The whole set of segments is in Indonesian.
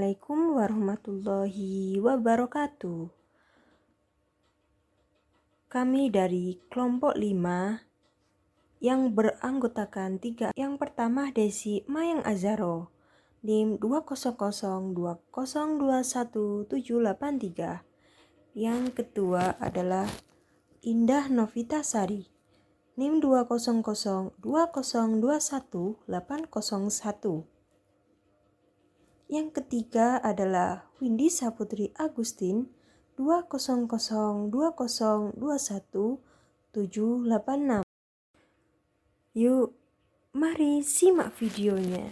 Assalamualaikum warahmatullahi wabarakatuh. Kami dari kelompok 5 yang beranggotakan 3. Yang pertama Desi Mayang Azaro, NIM 20020217783. Yang kedua adalah Indah Novita Sari, NIM 20020218801. Yang ketiga adalah Windy Saputri Agustin, 20020217786. Yuk, mari simak videonya.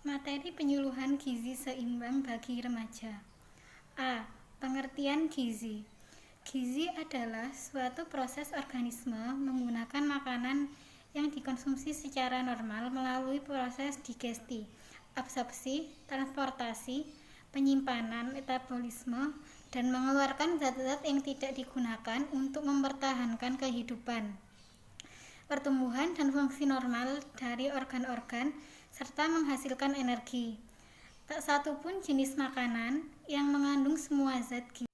Materi penyuluhan gizi seimbang bagi remaja. A. Pengertian gizi. Gizi adalah suatu proses organisme menggunakan makanan yang dikonsumsi secara normal melalui proses digesti, absorpsi, transportasi, penyimpanan, metabolisme, dan mengeluarkan zat-zat yang tidak digunakan untuk mempertahankan kehidupan, pertumbuhan dan fungsi normal dari organ-organ, serta menghasilkan energi. Tak satu pun jenis makanan yang mengandung semua zat gizi.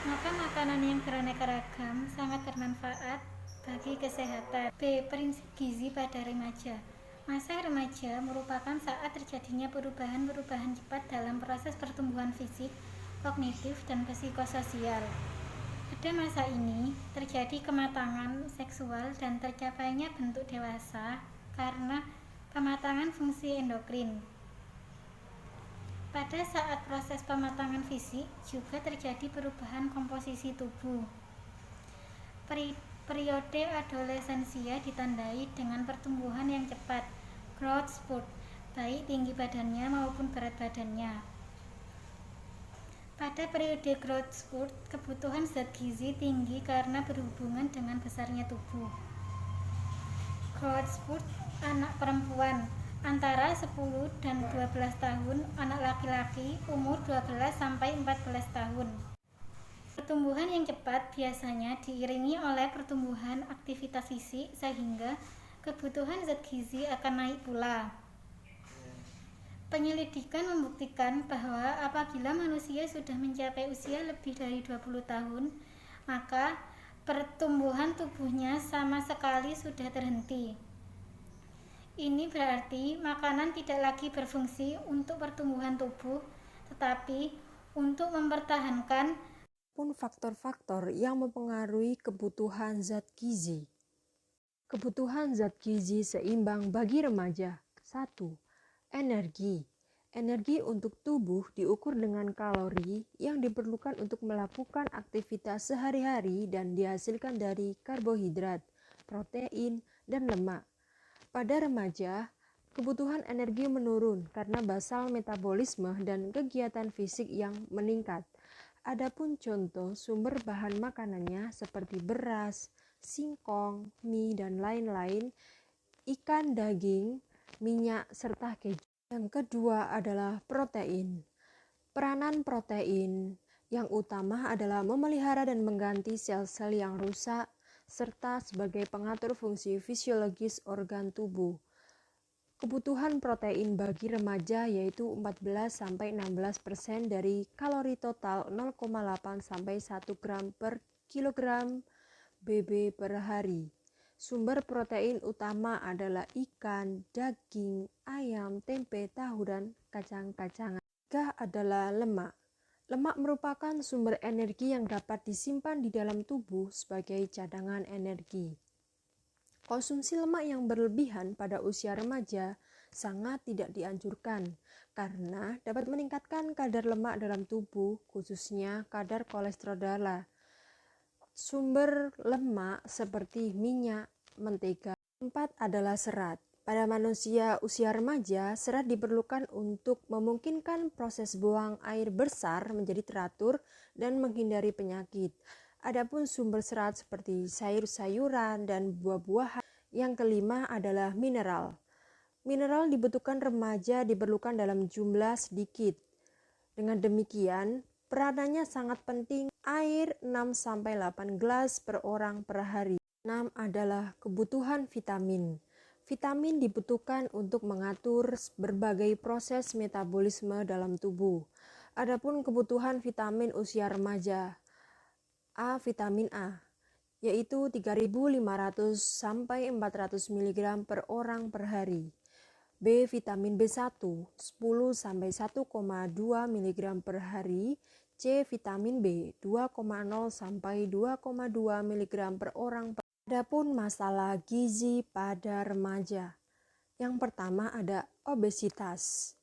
Maka makanan yang beraneka ragam sangat bermanfaat bagi kesehatan. B. Prinsip gizi pada remaja. Masa remaja merupakan saat terjadinya perubahan-perubahan cepat dalam proses pertumbuhan fisik, kognitif, dan psikososial. Pada masa ini, terjadi kematangan seksual dan tercapainya bentuk dewasa karena pematangan fungsi endokrin. Pada saat proses pematangan fisik, juga terjadi perubahan komposisi tubuh. Periode adolescensia ditandai dengan pertumbuhan yang cepat, growth spurt, baik tinggi badannya maupun berat badannya. Pada periode growth spurt, kebutuhan zat gizi tinggi karena berhubungan dengan besarnya tubuh. Growth spurt anak perempuan antara 10 dan 12 tahun, anak laki-laki umur 12 sampai 14 tahun. Pertumbuhan yang cepat biasanya diiringi oleh pertumbuhan aktivitas fisik sehingga kebutuhan zat gizi akan naik pula. Penyelidikan membuktikan bahwa apabila manusia sudah mencapai usia lebih dari 20 tahun, maka pertumbuhan tubuhnya sama sekali sudah terhenti. Ini berarti makanan tidak lagi berfungsi untuk pertumbuhan tubuh, tetapi untuk mempertahankan Pun faktor-faktor yang mempengaruhi kebutuhan zat gizi. Kebutuhan zat gizi seimbang bagi remaja. 1. Energi. Energi untuk tubuh diukur dengan kalori yang diperlukan untuk melakukan aktivitas sehari-hari dan dihasilkan dari karbohidrat, protein, dan lemak. Pada remaja, kebutuhan energi menurun karena basal metabolisme dan kegiatan fisik yang meningkat. Adapun contoh sumber bahan makanannya seperti beras, singkong, mie, dan lain-lain, ikan, daging, minyak, serta keju. Yang kedua adalah protein. Peranan protein yang utama adalah memelihara dan mengganti sel-sel yang rusak, serta sebagai pengatur fungsi fisiologis organ tubuh. Kebutuhan protein bagi remaja yaitu 14-16% dari kalori total 0,8-1 gram per kilogram BB per hari. Sumber protein utama adalah ikan, daging, ayam, tempe, tahu, dan kacang-kacangan. Ketiga adalah lemak. Lemak merupakan sumber energi yang dapat disimpan di dalam tubuh sebagai cadangan energi. Konsumsi lemak yang berlebihan pada usia remaja sangat tidak dianjurkan karena dapat meningkatkan kadar lemak dalam tubuh, khususnya kadar kolesterol darah. Sumber lemak seperti minyak, mentega. 4 adalah serat. Pada manusia usia remaja, serat diperlukan untuk memungkinkan proses buang air besar menjadi teratur dan menghindari penyakit. Adapun sumber serat seperti sayur-sayuran dan buah-buahan. Yang kelima adalah mineral. Mineral dibutuhkan remaja diperlukan dalam jumlah sedikit. Dengan demikian, peranannya sangat penting. Air 6-8 gelas per orang per hari. 6 adalah kebutuhan vitamin. Vitamin dibutuhkan untuk mengatur berbagai proses metabolisme dalam tubuh. Adapun kebutuhan vitamin usia remaja, vitamin A, yaitu 3.500 sampai 400 mg per orang per hari. B. Vitamin B1 10 sampai 1,2 mg per hari. C. Vitamin B 2,0 sampai 2,2 mg per orang per hari. Adapun masalah gizi pada remaja. Yang pertama ada obesitas.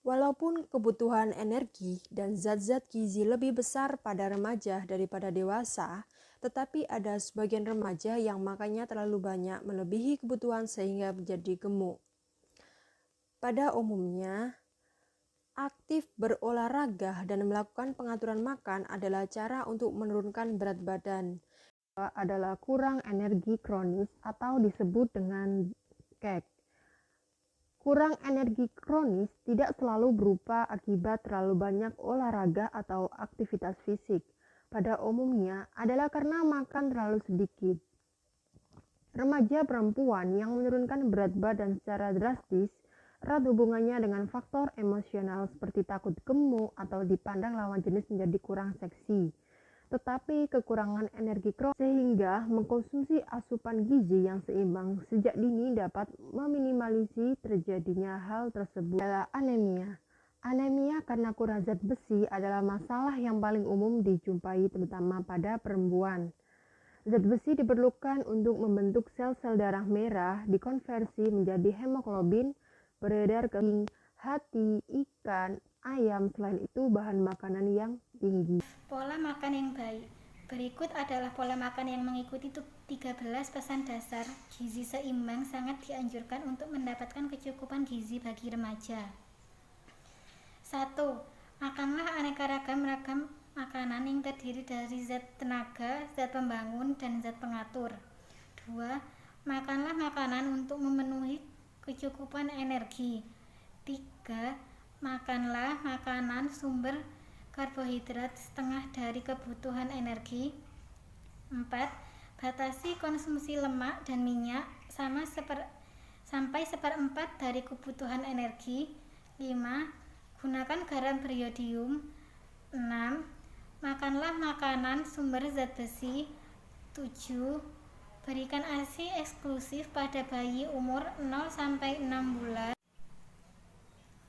Walaupun kebutuhan energi dan zat-zat gizi lebih besar pada remaja daripada dewasa, tetapi ada sebagian remaja yang makannya terlalu banyak melebihi kebutuhan sehingga menjadi gemuk. Pada umumnya, aktif berolahraga dan melakukan pengaturan makan adalah cara untuk menurunkan berat badan. Adalah kurang energi kronis atau disebut dengan KEK. Kurang energi kronis tidak selalu berupa akibat terlalu banyak olahraga atau aktivitas fisik. Pada umumnya adalah karena makan terlalu sedikit. Remaja perempuan yang menurunkan berat badan secara drastis erat hubungannya dengan faktor emosional seperti takut gemuk atau dipandang lawan jenis menjadi kurang seksi. Tetapi kekurangan energi kronis sehingga mengkonsumsi asupan gizi yang seimbang sejak dini dapat meminimalisir terjadinya hal tersebut. Adalah anemia. Anemia karena kurang zat besi adalah masalah yang paling umum dijumpai terutama pada perempuan. Zat besi diperlukan untuk membentuk sel-sel darah merah dikonversi menjadi hemoglobin, beredar ke hati, ikan, ayam. Selain itu bahan makanan yang tinggi. Pola makan yang baik. Berikut adalah pola makan yang mengikuti 13 pesan dasar gizi seimbang sangat dianjurkan untuk mendapatkan kecukupan gizi bagi remaja. 1. Makanlah aneka ragam makanan yang terdiri dari zat tenaga, zat pembangun, dan zat pengatur. 2. Makanlah makanan untuk memenuhi kecukupan energi. 3. Makanlah makanan sumber karbohidrat setengah dari kebutuhan energi. 4. Batasi konsumsi lemak dan minyak sampai seperempat dari kebutuhan energi. 5. Gunakan garam beriodium. 6. Makanlah makanan sumber zat besi. 7. Berikan ASI eksklusif pada bayi umur 0-6 bulan.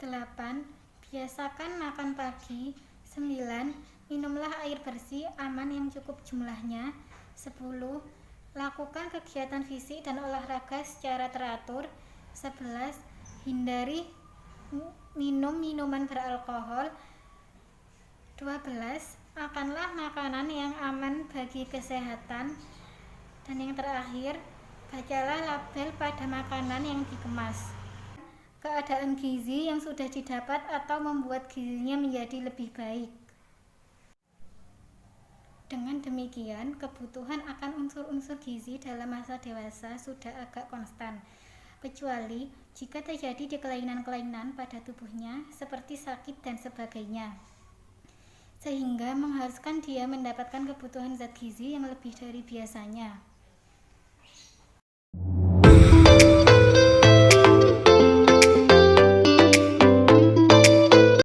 8. Biasakan makan pagi. 9. Minumlah air bersih aman yang cukup jumlahnya. 10. Lakukan kegiatan fisik dan olahraga secara teratur. 11. Hindari minum minuman beralkohol. 12. Makanlah makanan yang aman bagi kesehatan. Dan yang terakhir, bacalah label pada makanan yang dikemas. Keadaan gizi yang sudah didapat atau membuat gizinya menjadi lebih baik. Dengan demikian, kebutuhan akan unsur-unsur gizi dalam masa dewasa sudah agak konstan, kecuali jika terjadi kelainan-kelainan pada tubuhnya seperti sakit dan sebagainya, sehingga mengharuskan dia mendapatkan kebutuhan zat gizi yang lebih dari biasanya.